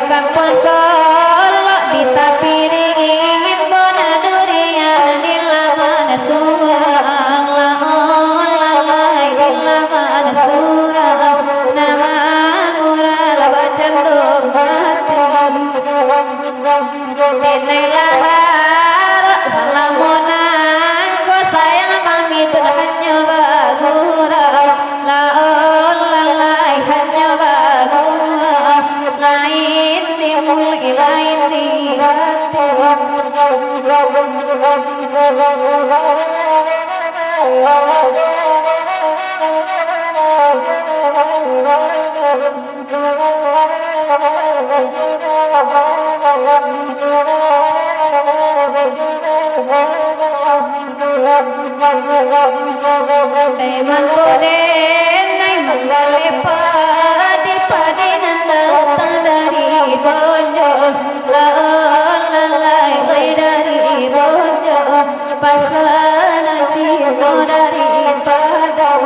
Kang pasolo ditapiringin bona durian dilaman surang laon lalai dilaman surang nama ngural bacan domati tenai lahar salamunan ko sayang pamitun hanyo bagurang laon lalai hanyo bagurang lain timul ilain di hati emang koden nai manggalepa di padinan datang dari bonjo lalai dari bonjo pasana cinta dari padang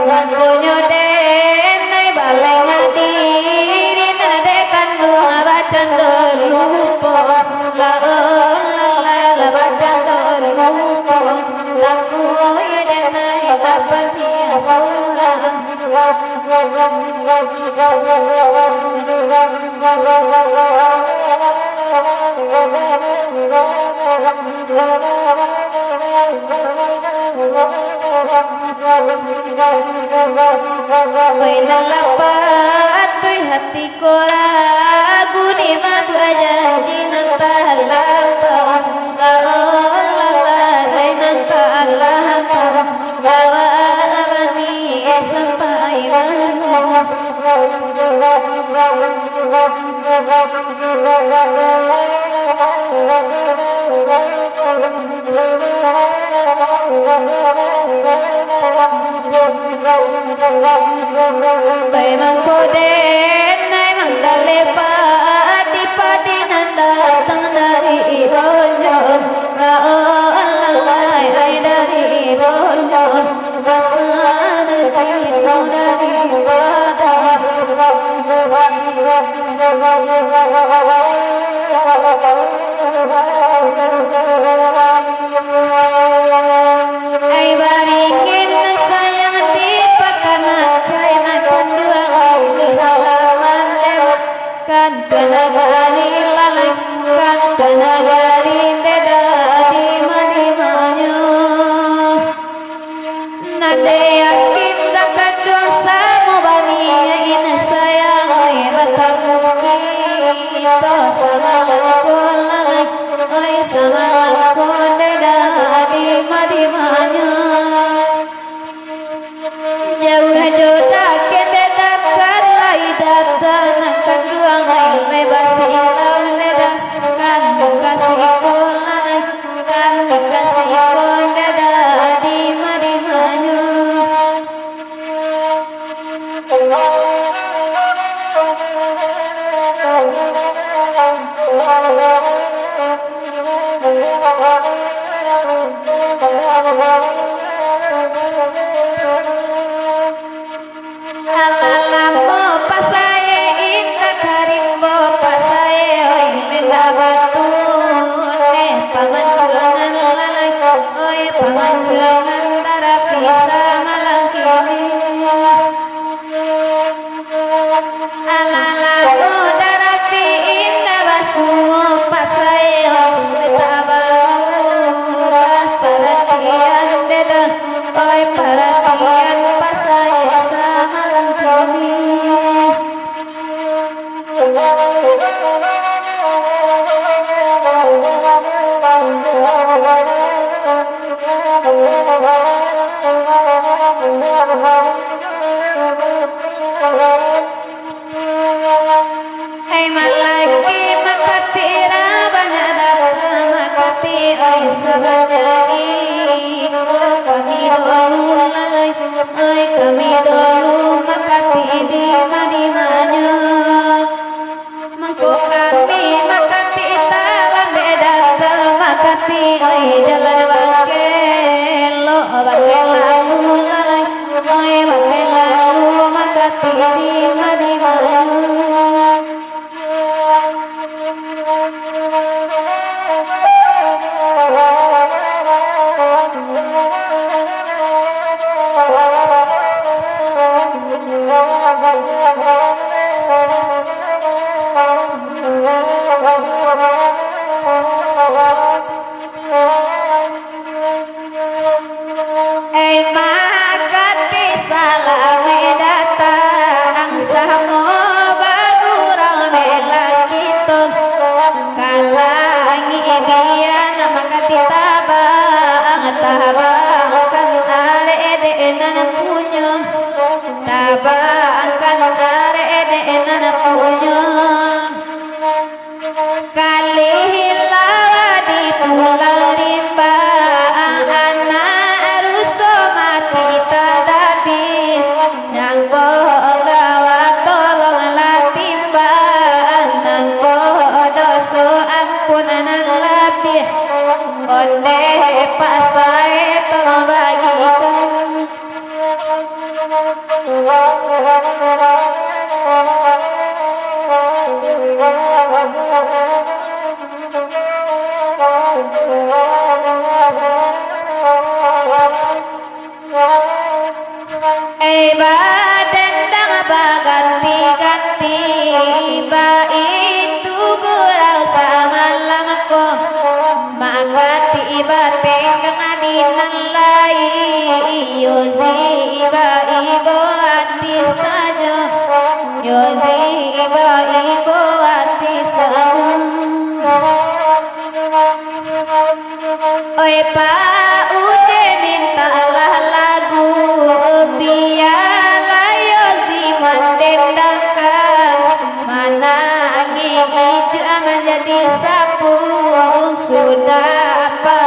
mantunya den nai balai ngadiri nadekan doa bacan lupa lalai bacan lupa takut ya nai lapan surang Wainal lapat tuh hati koragu di madu aja di nantal lapat lalai nantal lapat bawa amani sampai mana Memang koden nai manggalepa di padinan datang dari bonjo lalai dari bonjo pasana cinta dari padang ai baringin sayang di pakana kaina kandua di halaman dewa kan kenagari lalai kan kenagari deda di madimanyo nade yakin dakan dosa mubani ina sayang oi batamu kita sama lalai mati di makati salame datang samo bagurang melakito kalangi ibian makati tabang kan are edenan punyo tabang kan are edenan punyo kali hilawa di pulau rimba anak ruso mati tadapi nangko gawa tolong latimba nangko doso ampunan lebih onde pasai tolong bagikan badan dang baganti-ganti ba itu gurau sama lamako maka tiba tenggang adinan lai yozi iba ibo ati sajo yozi iba ibo ati sajo oi pa uje mintalah lagu biala yozi mendendakan mana angin hijau menjadi sapu sudah apa